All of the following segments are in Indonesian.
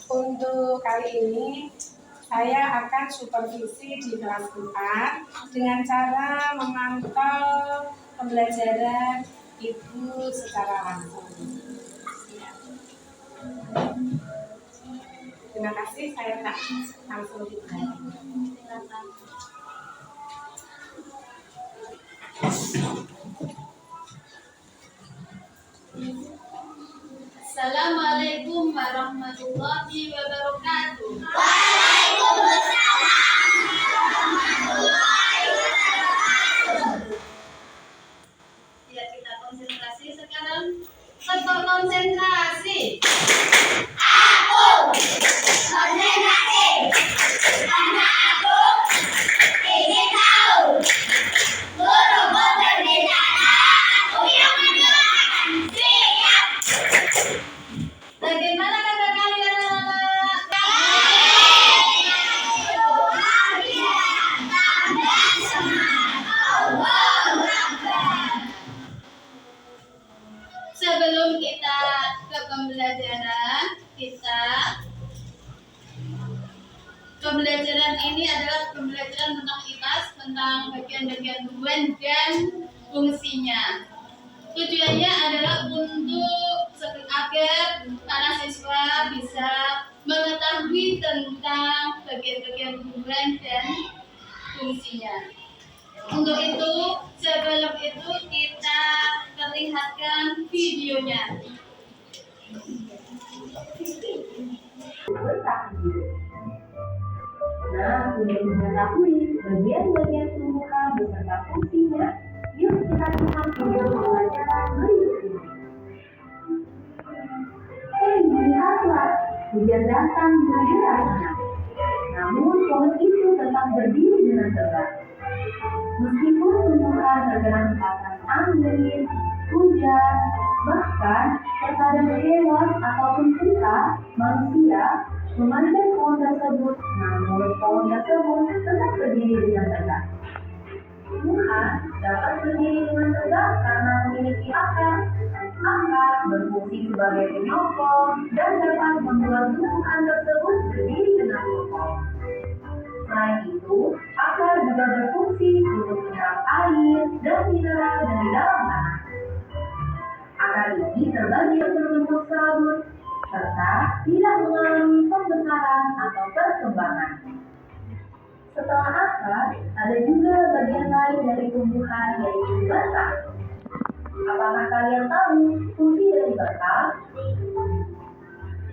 Untuk kali ini saya akan supervisi di kelas 4 dengan cara memantau pembelajaran Ibu secara langsung. Terima kasih, saya langsung dimulai. Assalamualaikum warahmatullahi wabarakatuh. Waalaikumsalam warahmatullahi wabarakatuh. Ya, kita konsentrasi sekarang. Kelompok konsentrasi. Aku konsentrasi karena aku ingin tahu. Guruku berbicara, aku yang mendengarkan. Siap. Bagaimana kabar kalian anak-anak? Sebelum kita ke pembelajaran, pembelajaran ini adalah pembelajaran tentang IPAS, tentang bagian-bagian hubungan dan fungsinya. Tujuannya adalah untuk agar para siswa bisa mengetahui tentang bagian-bagian hubungan dan fungsinya. Untuk itu, sebelum itu kita perlihatkan videonya. Nah, untuk mengetahui bagian-bagian tumbuhan beserta fungsinya, yuk kita simak video pembelajaran berikut ini. Hei, lihatlah, hujan datang dengan deras sangat. Namun pohon itu tetap berdiri dengan tegak. Meskipun tumbuhan terkena hentakan angin, hujan, bahkan terkadang hewan ataupun kita, manusia, memanjat pohon tersebut, namun pohon tersebut tetap berdiri dengan tegak. Tumbuhan dapat berdiri dengan tegak karena memiliki akar. Akar berfungsi sebagai penyokong dan dapat membuat tumbuhan tersebut berdiri dengan kokoh. Selain itu, akar juga berfungsi untuk menyerap air dan mineral dari dalam tanah. Akar ini terbagi berbentuk serabut serta tidak mengalami pembesaran atau perkembangan. Setelah akar, ada juga bagian lain dari tumbuhan yaitu batang. Apakah kalian tahu fungsi dari batang?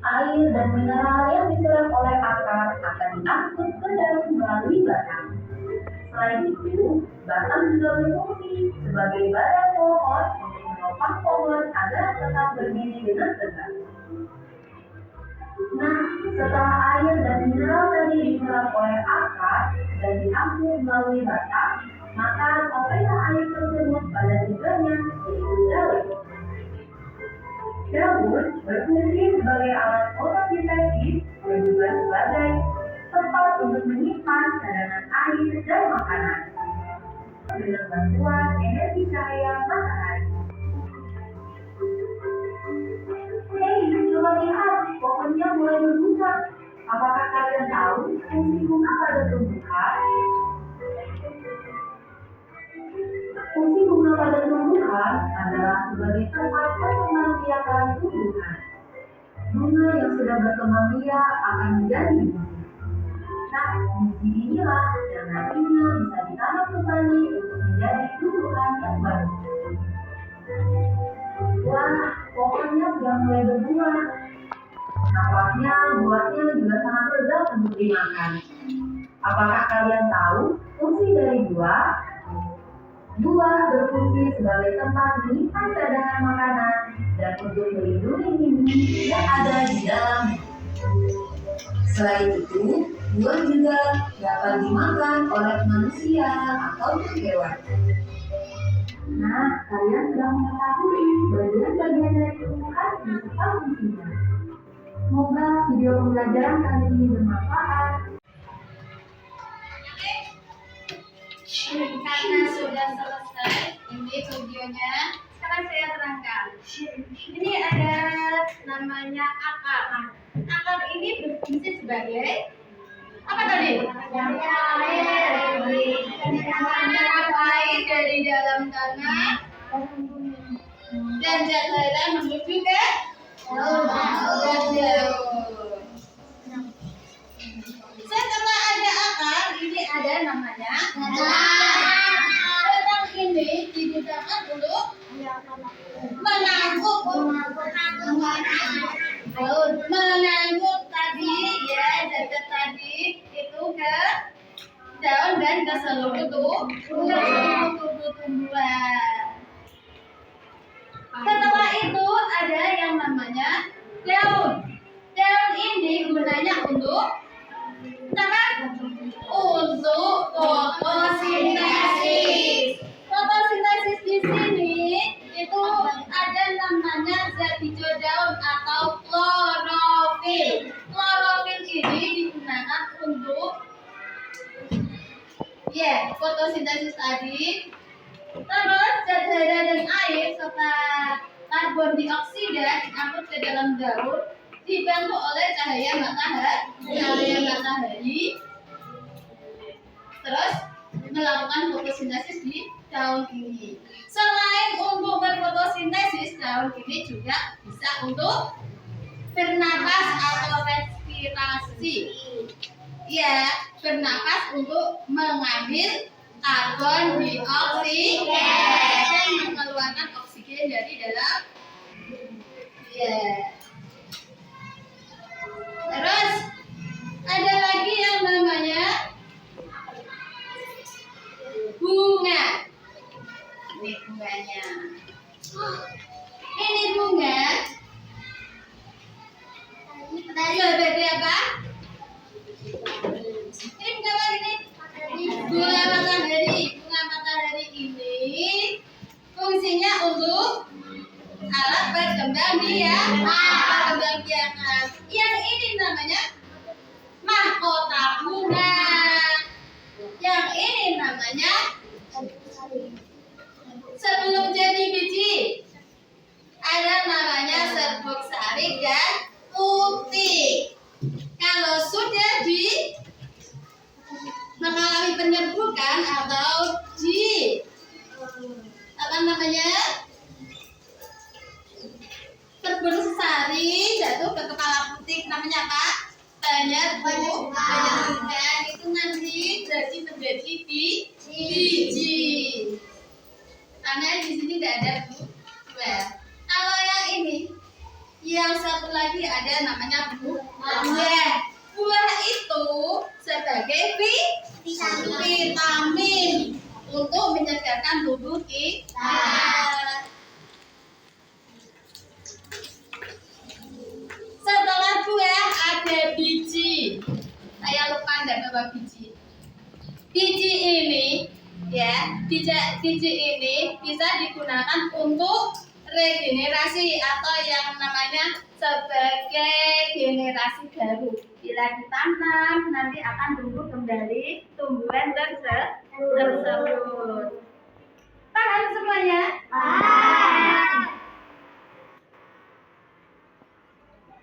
Air dan mineral yang diserap oleh akar akan diangkut ke dalam melalui batang. Selain itu, batang juga berfungsi sebagai badan pohon untuk menopang pohon agar tetap berdiri dengan tegak. Nah, setelah air dan mineral tadi diserap oleh akar dan diangkut melalui batang, maka sampailah air tersebut pada tujuannya, yaitu daun. Daun berfungsi sebagai alat fotosintesis dan juga sebagai tempat untuk menyimpan cadangan air dan makanan dengan bantuan energi cahaya matahari. Hei, coba lihat, pohonnya mulai berbunga. Apakah kalian tahu fungsi bunga pada tumbuhan? Fungsi bunga pada tumbuhan adalah sebagai tempat perkembangbiakan tumbuhan. Bunga yang sudah berkembang biak akan menjadi biji. Nah, biji inilah yang nantinya bisa ditanam kembali untuk menjadi tumbuhan yang baru. Wah, pohonnya sudah mulai berbuah. Nampaknya buahnya juga sangat lezat untuk dimakan. Apakah kalian tahu fungsi dari buah? Buah berfungsi sebagai tempat menyimpan cadangan makanan dan untuk melindungi biji yang ada di dalam. Selain itu, buah juga dapat dimakan oleh manusia atau hewan. Nah, kalian sudah mengetahui bagian-bagian dari tumbuhan beserta fungsinya. Semoga video pembelajaran kali ini bermanfaat. Karena sudah selesai ini videonya, sekarang saya terangkan. Ini ada namanya akar. Akar ini berfungsi sebagai apa tadi? Menyerap air dari dalam tanah dan cairan menuju ke daun. Setelah ada akar, ini ada namanya batang. Ini digunakan untuk menangkuk tadi ya, dekat tadi itu ke daun dan ke seluruh tumbuh-tumbuhan. Setelah itu ada yang namanya daun. Daun ini gunanya untuk untuk fotosintesis. Fotosintesis di sini itu ada namanya zat hijau daun atau klorofil. Klorofil ini digunakan untuk fotosintesis tadi. Terus zat hara dan air serta karbon dioksida diangkut ke dalam daun, dibantu oleh cahaya matahari. Terus melakukan fotosintesis di daun ini. Selain untuk berfotosintesis, daun ini juga bisa untuk bernapas atau respirasi. Ya, bernapas untuk mengambil karbon dioksida dan mengeluarkan oksigen dari dalam. Terus ada lagi yang namanya bunga. Ini bunganya. Ini bunga. Sebagai apa? Ini bunga apa ini? Bunga matahari. Bunga matahari ini fungsinya untuk alat berkembang biakan. Yang ini namanya mahkota bunga. Yang ini namanya sebelum jadi biji ada namanya serbuk sari dan putih. Kalau sudah mengalami penyerbukan atau bersari jatuh ke kepala putih, namanya apa? Penyerbukan. Itu nanti jadi menjadi biji. Karena di sini tidak ada buah. Kalau yang ini, yang satu lagi ada namanya buah. Buah itu sebagai vitamin untuk menyegarkan tubuh kita. Setelah buah ada biji. Saya lupa tidak bawa biji. Biji ini bisa digunakan untuk regenerasi atau yang namanya sebagai generasi baru. Bila ditanam nanti akan tumbuh kembali tumbuhan tersebut. Paham semuanya?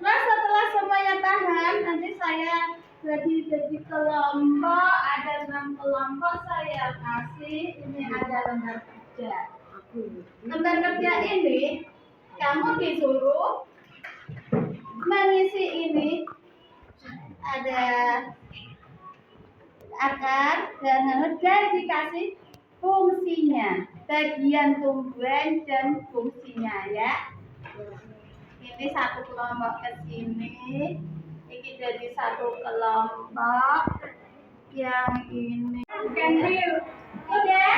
Nah, setelah semuanya paham, nanti saya bagi kelompok, ada 6 kelompok saya kasih. Ini ada lembar kerja. Lembar kerja ini kamu disuruh mengisi ini. Ada akar dan dikasih fungsinya, bagian tumbuhan dan fungsinya ya. Ini satu kelompok ke sini, ini jadi satu kelompok yang ini. Udah,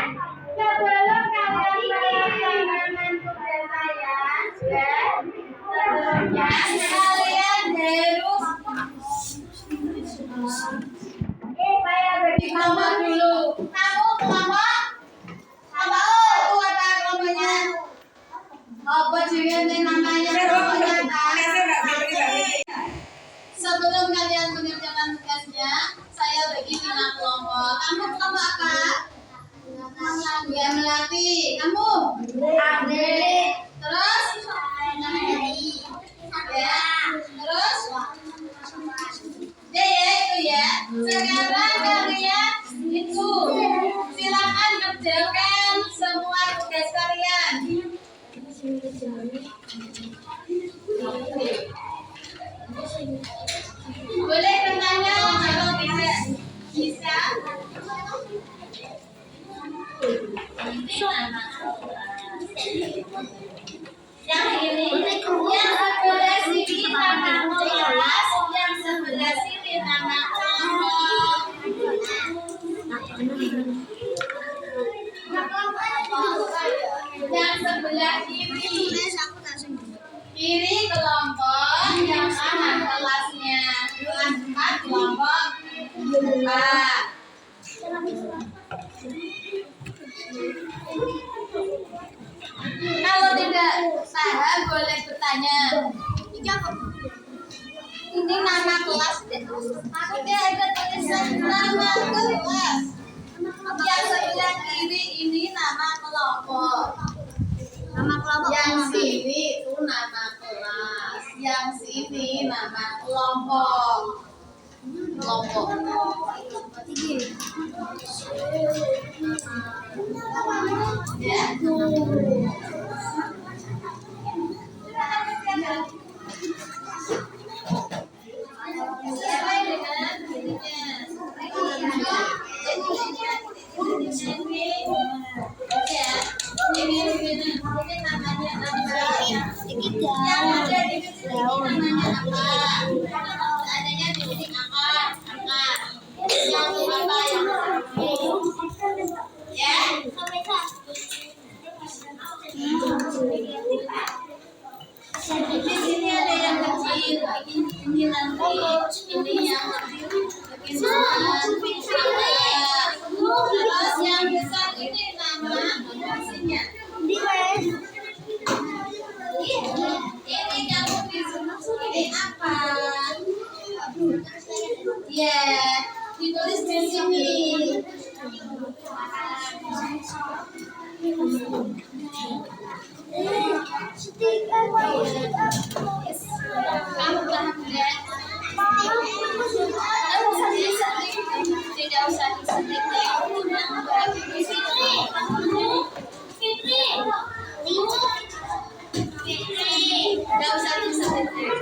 sebelum kalian melakukan tugas saya, sebelumnya kalian harus saya bagi kelompok dulu. Kamu kelompok apa? Itu apa kelompoknya? Apa juga namanya kelompoknya? Sebelum kalian mengerjakan tugasnya, saya bagi 5 kelompok. Kamu kelompok apa? Bunga melati. Kamu? Terus? Ya. Terus? kelas deh. Oke, ada tulisan nama kelas. Yang sebelah kiri ini nama kelompok. Nama kelompok. Yang sini itu nama kelas. Yang sini nama kelompok. Kelompok. Ya. Sesuai dengan ininya. Ini namanya apa? Yang ada di sini namanya apa? Adanya di sini apa? Angka. Yang apa yang ya? Di sini ada yang kecil, ini nanti, ini yang kecil, begini terus yang besar ini nama fungsinya. Ini kamu ini apa? Ya, ditulis di sini. Kamu paham ya? Tidak usah disetik. Yang bagi di sini. Tidak usah disetik.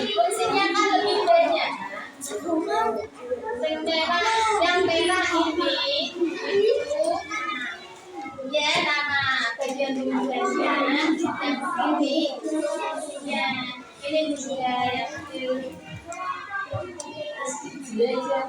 Fungsinya kan lebih banyak. Yang merah ini itu ya nama bagian tugasnya. Yang ini juga yang kecil. Belajar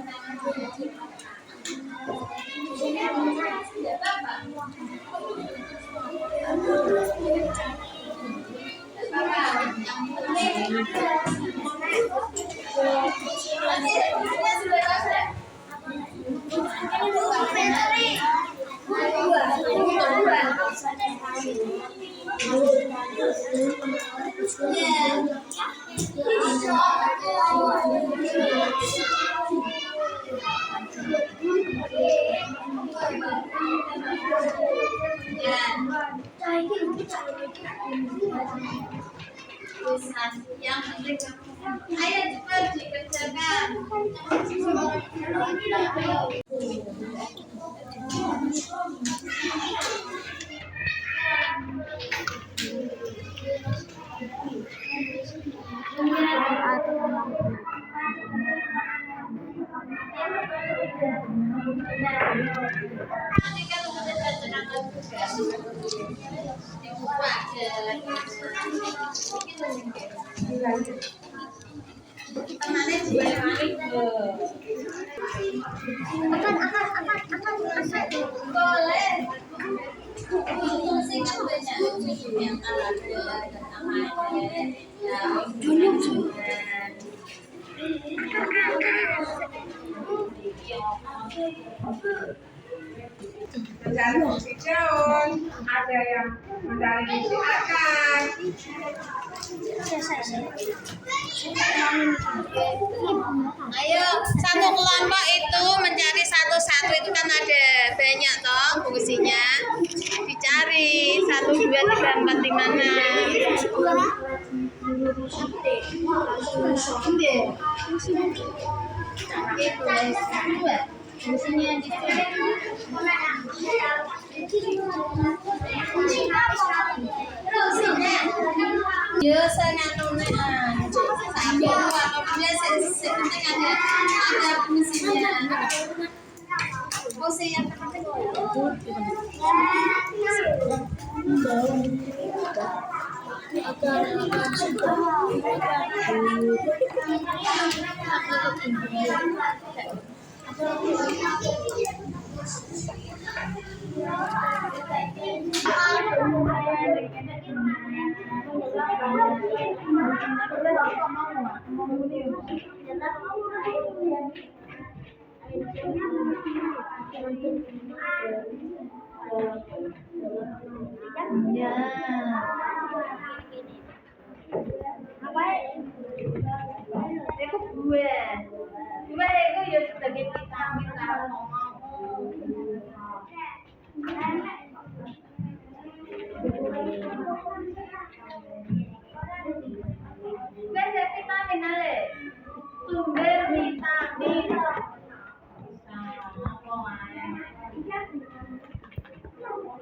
yang penting ayo cepat dikerjakan. Nanti kalau sudah terangkan tugas dibuka temannya boleh. Fungsi kan banyak yang ada Mencari fungsi daun, ada yang mencari fungsi akar. Ayo, satu kelompok itu mencari satu-satu itu kan ada banyak toh fungsinya. Dicari 1, 2, 3, 4, 5, 6. Fungsinya di sini. Ya, saya nulis satu apabila sepenting ada fungsinya. Fungsi yang terpenting Ya. Itu gue itu ya sebagai vitamin kalau mau. Gue ada vitamin ale. Sumber vitamin.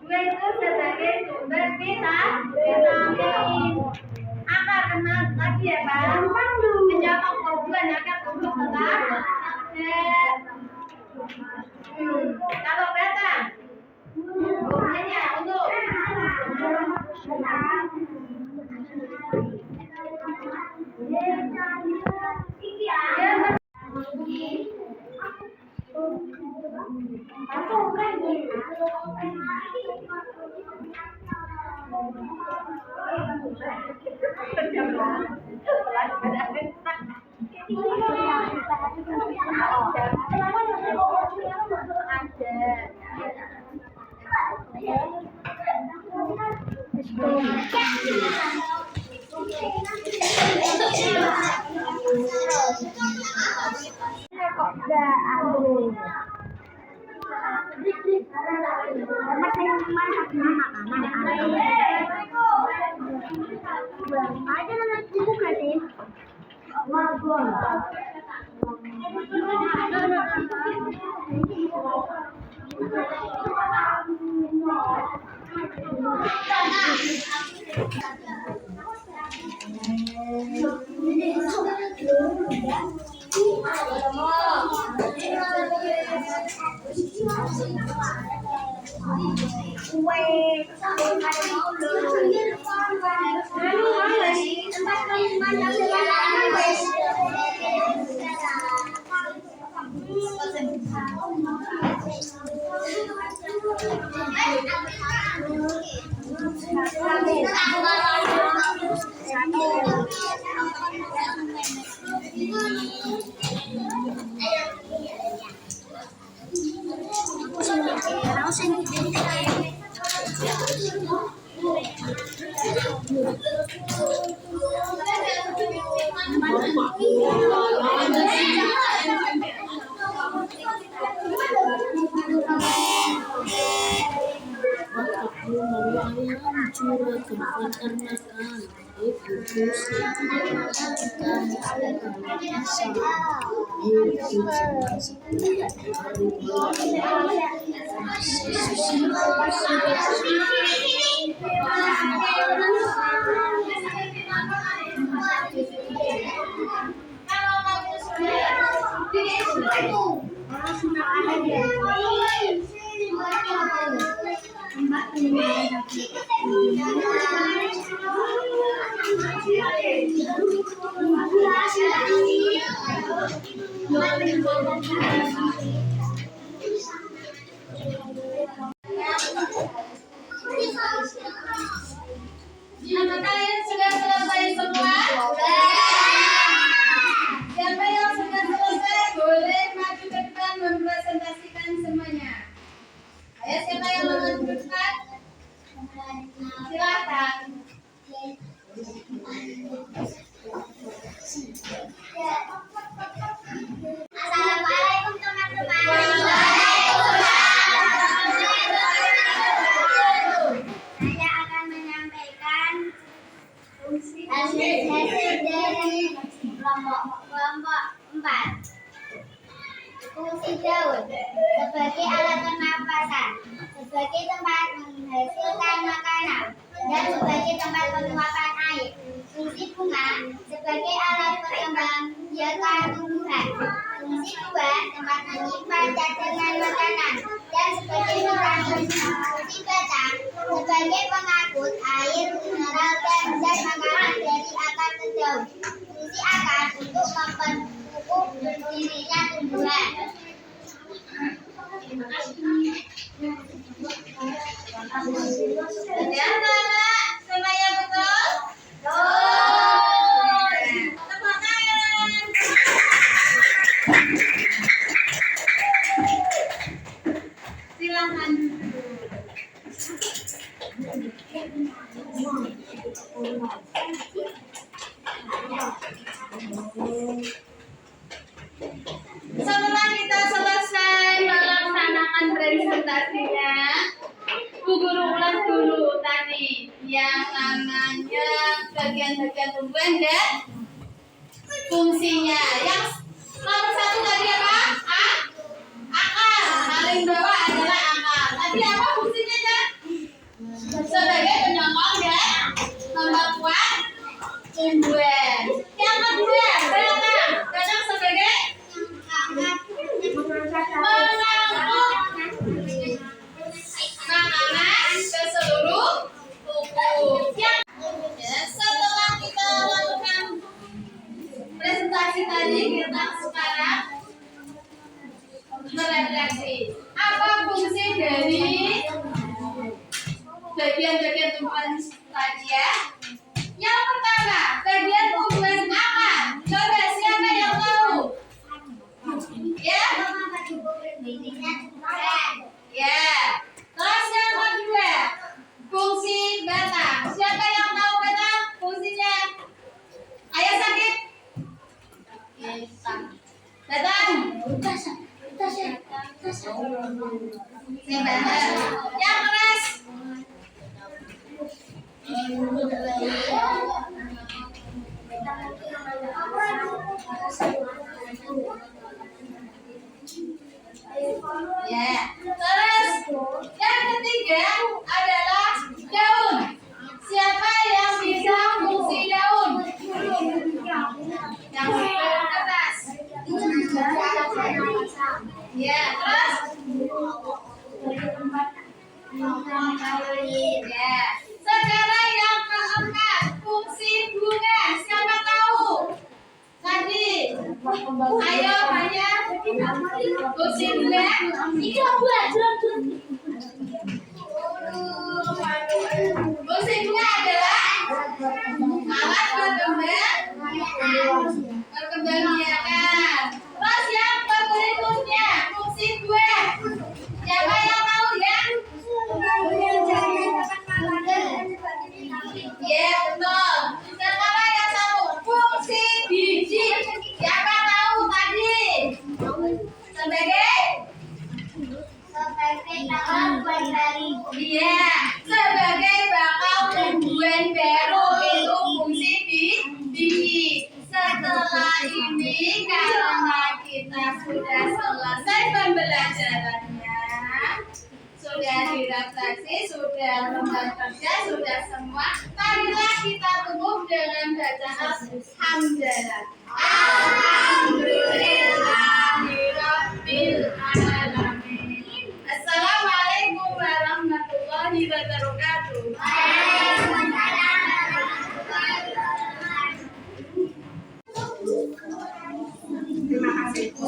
Gue itu sebagai sumber vitamin. Akar kenal lagi ya bang. Menjawab kebutuhan akar untuk tetap. Kalau beta, buktinya untuk Apakah kalian sudah selesai semua? Siapa yang sudah selesai boleh maju ke depan mempresentasikan semuanya. Ayo, siapa yang mau maju ke depan? Silakan. Assalamualaikum teman-teman. Saya akan menyampaikan hasil dari kelompok 4. Fungsi daun sebagai alat pernapasan, sebagai tempat menghasilkan makanan, dan sebagai tempat penguapan air. Fungsi bunga sebagai alat perkembang biakan tumbuhan. Fungsi buah tempat menyimpan cadangan makanan dan sebagai vitamin. Fungsi batang sebagai pengangkut air, mineral dan zat makanan dari akar ke daun. Fungsi akar untuk memperkukuh berdirinya tumbuhan. Sudah anak-anak semuanya betul? Tepuk tangan. Setelah kita selesai melaksanakan presentasinya, Bu Guru ulas dulu tadi yang namanya bagian-bagian tumbuhan dan fungsinya. Yang nomor 1 tadi apa? Akar. Paling bawah adalah akar. Tadi apa fungsinya kan? Sebagai penyokong dan memperkuat tumbuhan. Yang kedua, batang sebagai mengangkut makanan ke seluruh tubuh. Setelah kita lakukan presentasi tadi, kita sekarang berefleksi. Apa fungsi dari bagian-bagian tumbuhan tadi ya? Yang pertama, bagian tumbuhan akar. Coba siapa yang tahu? Ya? Ya. Terus yang kedua, fungsi batang. Siapa yang tahu batang fungsinya? Ayah sakit? Batang. Yang keras. Ya. Terus yang ketiga adalah daun. Siapa yang bisa fungsi daun? Yang kertas. Ya. Terus ya. Sekarang yang keempat, fungsi bunga. Siapa tahu? Tadi. Ayo banyak. Fungsi bunga. Fungsi bunga adalah alat perkembangbiakan. Terus yang berikutnya, fungsi buah. Siapa yang tahu ya? Ya betul. Sekarang yang satu, fungsi biji. Siapa tahu tadi? Sebagai iya, sebagai bakal tumbuhan baru itu fungsi biji. Setelah ini karena kita sudah selesai pembelajarannya, sudah direfleksi, sudah lomba kerja, sudah semua. Marilah kita tutup dengan bacaan hamdalah. Alhamdulillahirabbil alamin. Assalamualaikum warahmatullahi wabarakatuh. Terima kasih Bu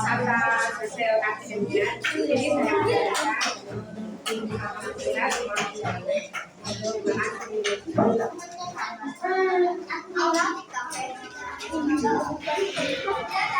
atas hasil kajiannya. Jadi saya menjelaskan alhamdulillah semuanya. Terima kasih.